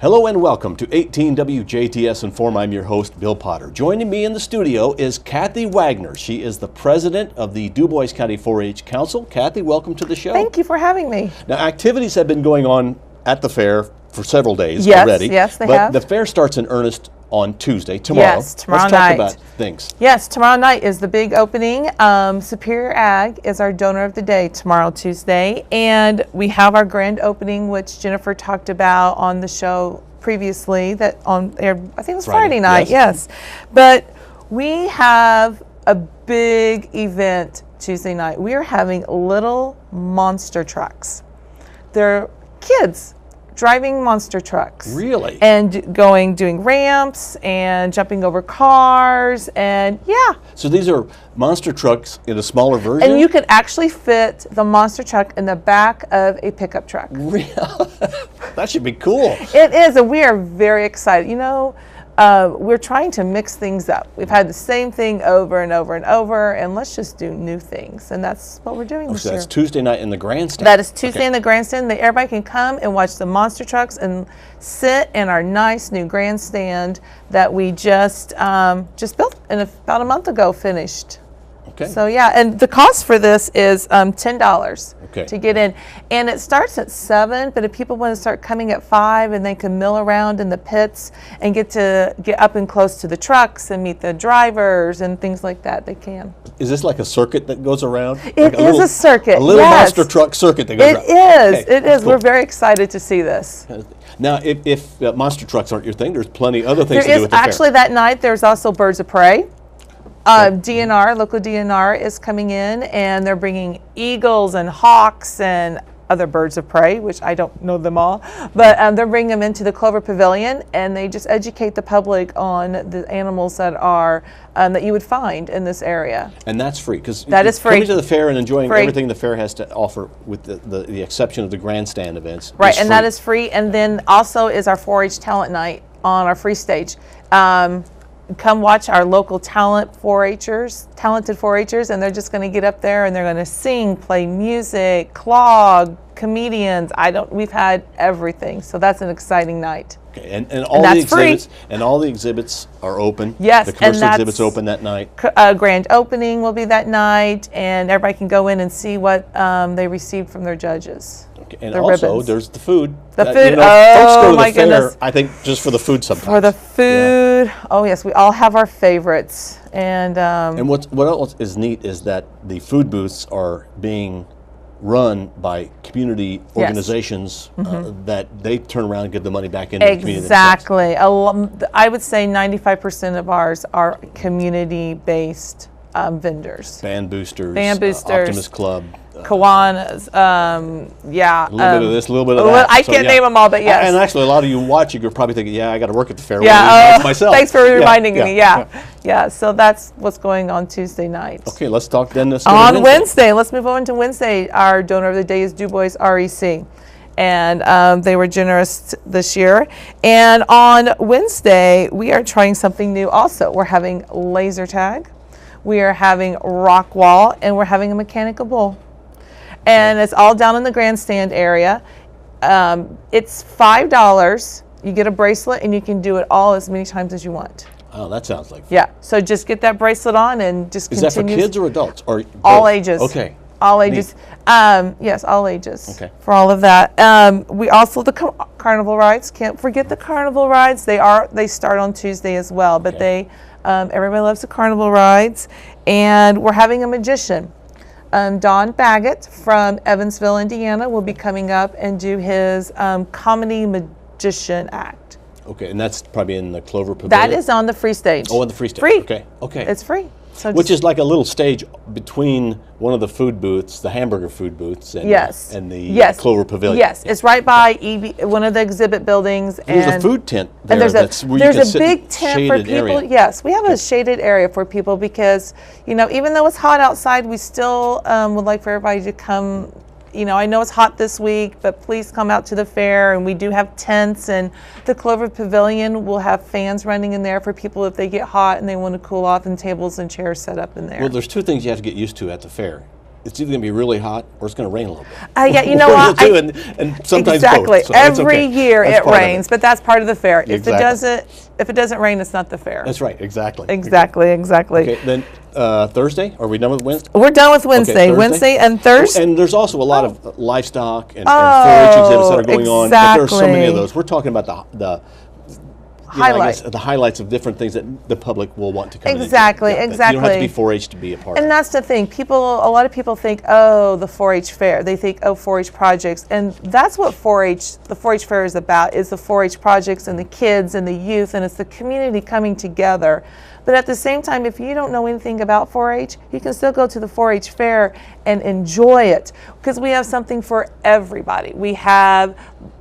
Hello and welcome to 18 WJTS-Inform. I'm your host, Bill Potter. Joining me in the studio is Kathy Wagner. She is the president of the Dubois County 4-H Council. Kathy, welcome to the show. Thank you for having me. Now, activities have been going on at the fair for several days already. Yes, they have. But the fair starts in earnest on Tuesday, tomorrow. Yes, tomorrow night. Let's talk about things. Yes, tomorrow night is the big opening. Superior Ag is our donor of the day tomorrow, Tuesday. And we have our grand opening, which Jennifer talked about on the show previously, that on air, I think it was Friday night, yes. But we have a big event Tuesday night. We are having little monster trucks. They're kids driving monster trucks. Really? And doing ramps and jumping over cars, and yeah. So these are monster trucks in a smaller version? And you can actually fit the monster truck in the back of a pickup truck. Really? That should be cool. It is, and we are very excited. You know, we're trying to mix things up. We've had the same thing over and over and over, and let's just do new things. And that's what we're doing this year. That's Tuesday night in the grandstand. That is Tuesday in the grandstand. Everybody can come and watch the monster trucks and sit in our nice new grandstand that we just built and about a month ago finished. Okay. So yeah, and the cost for this is $10 to get in, and it starts at 7. But if people want to start coming at 5, and they can mill around in the pits and get up and close to the trucks and meet the drivers and things like that, they can. Is this like a circuit that goes around? It is a circuit. A little monster truck circuit that goes around. It is. Okay, it is. cool. We're very excited to see this. Now, if monster trucks aren't your thing, there's plenty other things to do There is with the fair. actually that night. There's also birds of prey. DNR, local DNR is coming in, and they're bringing eagles and hawks and other birds of prey, which I don't know them all, but they're bringing them into the Clover Pavilion, and they just educate the public on the animals that are that you would find in this area. And that's free, because that is free. Coming to the fair and enjoying everything the fair has to offer, with the exception of the grandstand events. Right, and that is free. And then also is our 4-H talent night on our free stage. Come watch our local talented 4-Hers, and they're just going to get up there and they're going to sing, play music, clog, comedians. We've had everything, so that's an exciting night. Okay, and all the exhibits free. And all the exhibits are open. Yes, the commercial exhibits open that night. Grand opening will be that night, and everybody can go in and see what they received from their judges. Okay, and also ribbons. There's the food. The food. You know, folks go to my the fair, goodness! I think just for the food sometimes. For the food, oh yes, we all have our favorites, and what else is neat is that the food booths are being run by community organizations that they turn around and give the money back into the community. Exactly. I would say 95% of ours are community-based vendors. Band boosters, Optimus Club. Kiwanis, yeah. A little bit of this, a little bit of that. I can't name them all, but yes. And actually, a lot of you watching are probably thinking, yeah, I got to work at the fair. Yeah, myself. Thanks for reminding me. Yeah, so that's what's going on Tuesday night. Okay, let's talk then. On Wednesday, let's move on to Wednesday. Our donor of the day is Dubois REC. And they were generous this year. And on Wednesday, we are trying something new also. We're having laser tag. We are having rock wall, and we're having a mechanical bull. And it's all down in the grandstand area. It's $5. You get a bracelet, and you can do it all as many times as you want. Oh, that sounds like fun. Yeah, so just get that bracelet on and just continue. Is that for kids or adults? Or all ages. Okay. All ages. Yes, all ages. Okay. For all of that. We also, the carnival rides, can't forget the carnival rides. They start on Tuesday as well, but everybody loves the carnival rides. And we're having a magician. Don Baggett from Evansville, Indiana, will be coming up and do his comedy magician act. Okay, and that's probably in the Clover Pavilion? That is on the free stage. Oh, on the free stage. Free. Okay. It's free. So which is like a little stage between one of the food booths, the hamburger food booths, and the Clover Pavilion. Yes, it's right by one of the exhibit buildings. There's a food tent there. And there's a big tent for people. Area. Yes, we have a shaded area for people because, even though it's hot outside, we still would like for everybody to come. I know it's hot this week, but please come out to the fair, and we do have tents, and the Clover Pavilion will have fans running in there for people if they get hot and they want to cool off, and tables and chairs set up in there. Well, there's two things you have to get used to at the fair. it's either going to be really hot or it's going to rain a little bit. Yeah, you know what? And sometimes exactly. both. So that's Every okay. year That's it part of rains, but that's part of the fair. Exactly. If it doesn't rain, it's not the fair. That's right. Exactly. Exactly. Okay. Then Thursday. Are we done with Wednesday? We're done with Wednesday. Okay, Wednesday and Thursday. And there's also a lot of livestock and 4-H exhibits that are going on. But there are so many of those. We're talking about the highlights. The highlights of different things that the public will want to come in. Exactly. You don't have to be 4-H to be a part of it. And that's the thing. A lot of people think, oh, the 4-H fair. They think, oh, 4-H projects. And that's what the 4-H fair is about, is the 4-H projects and the kids and the youth, and it's the community coming together. But at the same time, if you don't know anything about 4-H, you can still go to the 4-H fair and enjoy it, because we have something for everybody. We have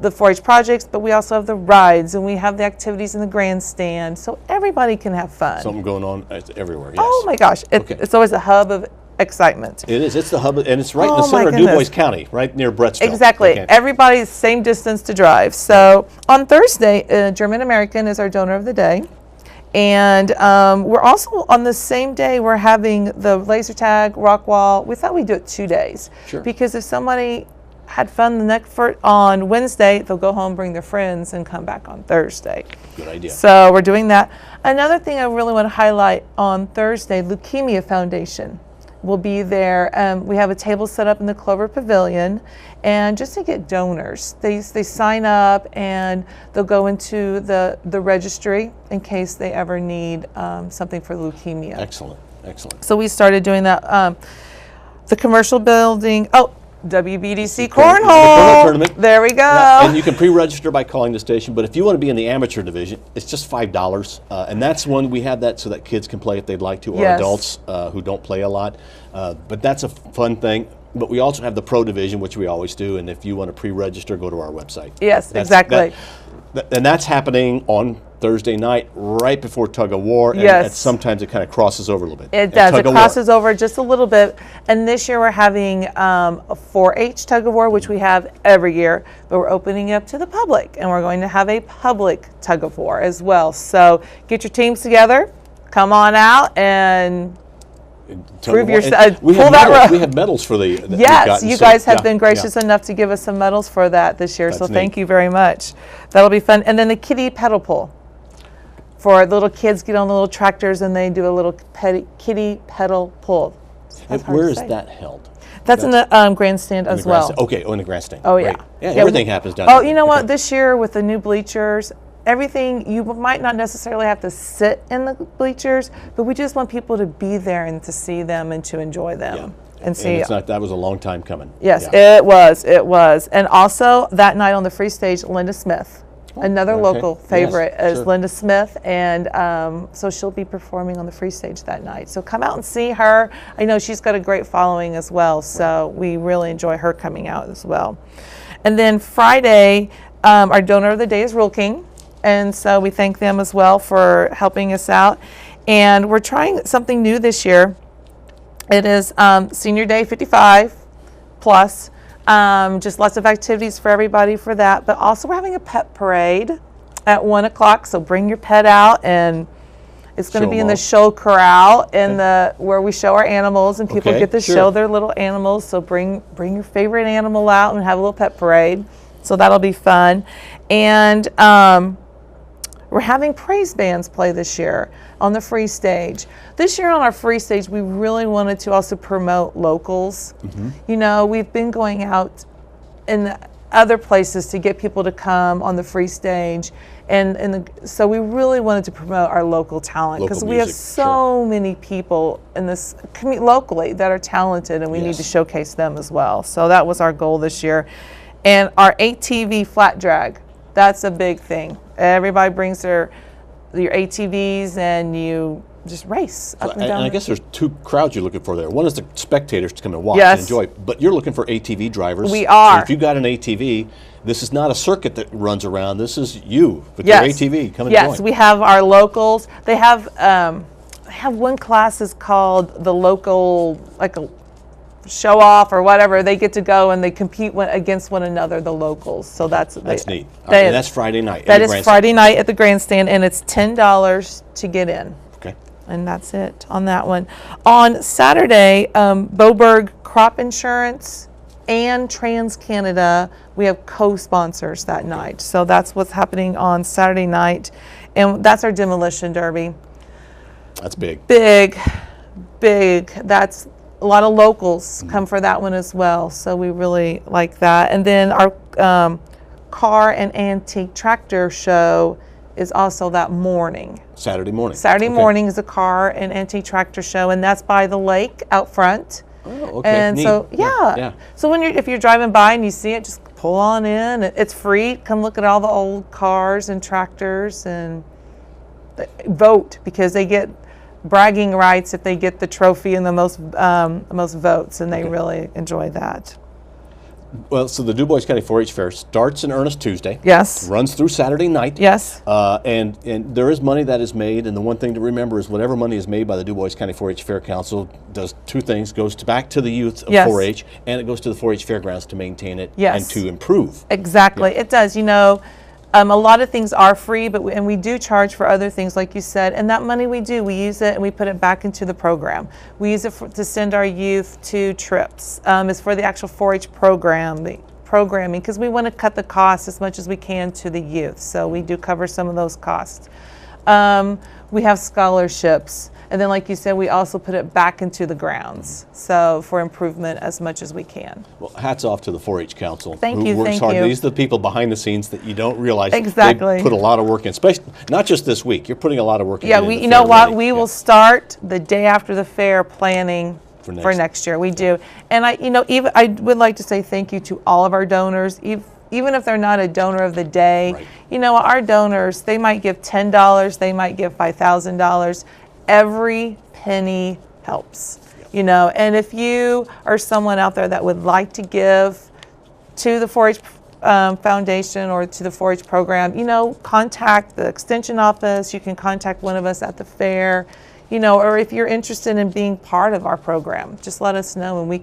the 4-H projects, but we also have the rides, and we have the activities in the grandstand, so everybody can have fun. Something going on everywhere, yes. Oh my gosh, it's always a hub of excitement. It is. It's the hub, and it's right in the center of Dubois County, right near Brettsville. Exactly. Everybody's same distance to drive. So on Thursday, German American is our donor of the day. And we're also, on the same day, we're having the laser tag, rock wall. We thought we'd do it 2 days. Sure. Because if somebody had fun on Wednesday, they'll go home, bring their friends, and come back on Thursday. Good idea. So we're doing that. Another thing I really want to highlight on Thursday, Leukemia Foundation will be there. We have a table set up in the Clover Pavilion, and just to get donors, they sign up and they'll go into the registry in case they ever need something for leukemia. Excellent. So we started doing that. The commercial building. WBDC Cornhole Tournament. There we go. And you can pre-register by calling the station, but if you want to be in the amateur division, it's just $5. And that's one, we have that so that kids can play if they'd like to, or adults who don't play a lot. But that's a fun thing. But we also have the pro division, which we always do, and if you want to pre-register, go to our website. Yes, exactly. And that's happening on Thursday night, right before Tug of War, and sometimes it kind of crosses over a little bit. It does. It crosses over just a little bit. And this year we're having a 4-H Tug of War, which we have every year, but we're opening it up to the public, and we're going to have a public Tug of War as well. So get your teams together, come on out, and prove yourself. We have medals for the. Yes, you guys have been gracious enough to give us some medals for that this year. So thank you very much. That'll be fun. And then the kiddie pedal pull, for little kids get on the little tractors and they do a little kiddie pedal pull. And where is that held? That's in the grandstand as well. Okay, in the grandstand. Oh yeah. Yeah, everything happens down there. Oh, you know what? This year with the new bleachers, everything, you might not necessarily have to sit in the bleachers, but we just want people to be there and to see them and to enjoy them. Yeah. And see. That was a long time coming. Yes, it was. And also that night on the free stage, Linda Smith, another local favorite, is Linda Smith, and so she'll be performing on the free stage that night. So come out and see her. I know she's got a great following as well, so we really enjoy her coming out as well. And then Friday, our donor of the day is Rule King. And so we thank them as well for helping us out. And we're trying something new this year. It is Senior Day 55 plus. Just lots of activities for everybody for that. But also we're having a pet parade at 1 o'clock. So bring your pet out, and it's going to be in the show corral where we show our animals, and people get to show their little animals. So bring your favorite animal out and have a little pet parade. So that'll be fun. And we're having praise bands play this year on the free stage. This year on our free stage, we really wanted to also promote locals. Mm-hmm. You know, we've been going out in other places to get people to come on the free stage. So we really wanted to promote our local talent, because we have so many people in this locally that are talented, and we need to showcase them as well. So that was our goal this year. And our ATV flat drag, that's a big thing. Everybody brings your ATVs, and you just race up and down. And I guess there's two crowds you're looking for there. One is the spectators to come and watch and enjoy, but you're looking for ATV drivers. We are. So if you've got an ATV, this is not a circuit that runs around. This is you with your ATV. Come and join. Yes, we have our locals. They have one class is called the local, like a show off or whatever. They get to go and they compete against one another, the locals. So that's neat. And that's Friday night. That is Friday night at the grandstand, and it's $10 to get in. Okay. And that's it on that one. On Saturday, Boberg crop insurance and TransCanada, we have co-sponsors that night. So that's what's happening on Saturday night. And that's our demolition derby. That's big. Big. That's a lot of locals come for that one as well. So we really like that. And then our car and antique tractor show is also that morning. Saturday morning. Saturday morning is a car and antique tractor show, and that's by the lake out front. Oh, okay. And neat. so, yeah. So when if you're driving by and you see it, just pull on in. It's free. Come look at all the old cars and tractors and vote, because they get bragging rights if they get the trophy and the most votes, and they really enjoy that. Well, so the Dubois County 4-H Fair starts in earnest Tuesday. Yes. Runs through Saturday night. Yes. And there is money that is made, and the one thing to remember is whatever money is made by the Dubois County 4-H Fair Council does two things: goes back to the youth of 4-H, and it goes to the 4-H fairgrounds to maintain it and to improve. Exactly, it does. You know, a lot of things are free, but we do charge for other things, like you said. And that money we use it and we put it back into the program. We use it to send our youth to trips. It's for the actual 4-H programming, because we want to cut the costs as much as we can to the youth. So we do cover some of those costs. We have scholarships. And then, like you said, we also put it back into the grounds, so for improvement as much as we can. Well, hats off to the 4-H Council. Who works hard. These are the people behind the scenes that you don't realize. Exactly. They put a lot of work in, especially not just this week. You're putting a lot of work in. Yeah, you know what? We will start the day after the fair planning for next year. We do, and I would like to say thank you to all of our donors. Even if they're not a donor of the day, our donors, they might give $10, they might give $5,000. Every penny helps, and if you are someone out there that would like to give to the 4-H Foundation or to the 4-H program, contact the extension office. You can contact one of us at the fair, or if you're interested in being part of our program, just let us know and we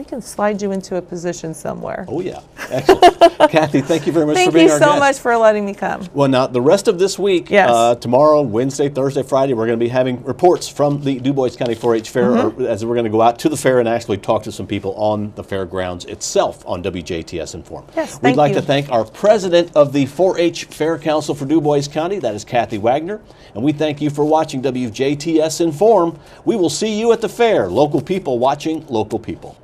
can slide you into a position somewhere. Oh yeah, excellent. Kathy, thank you very much for being our guest. Thank you so much for letting me come. Well, now the rest of this week, tomorrow, Wednesday, Thursday, Friday, we're going to be having reports from the Dubois County 4-H Fair, as we're going to go out to the fair and actually talk to some people on the fairgrounds itself on WJTS-Inform. Yes, We'd like to thank our president of the 4-H Fair Council for Dubois County, that is Kathy Wagner, and we thank you for watching WJTS-Inform. We will see you at the fair. Local people watching local people.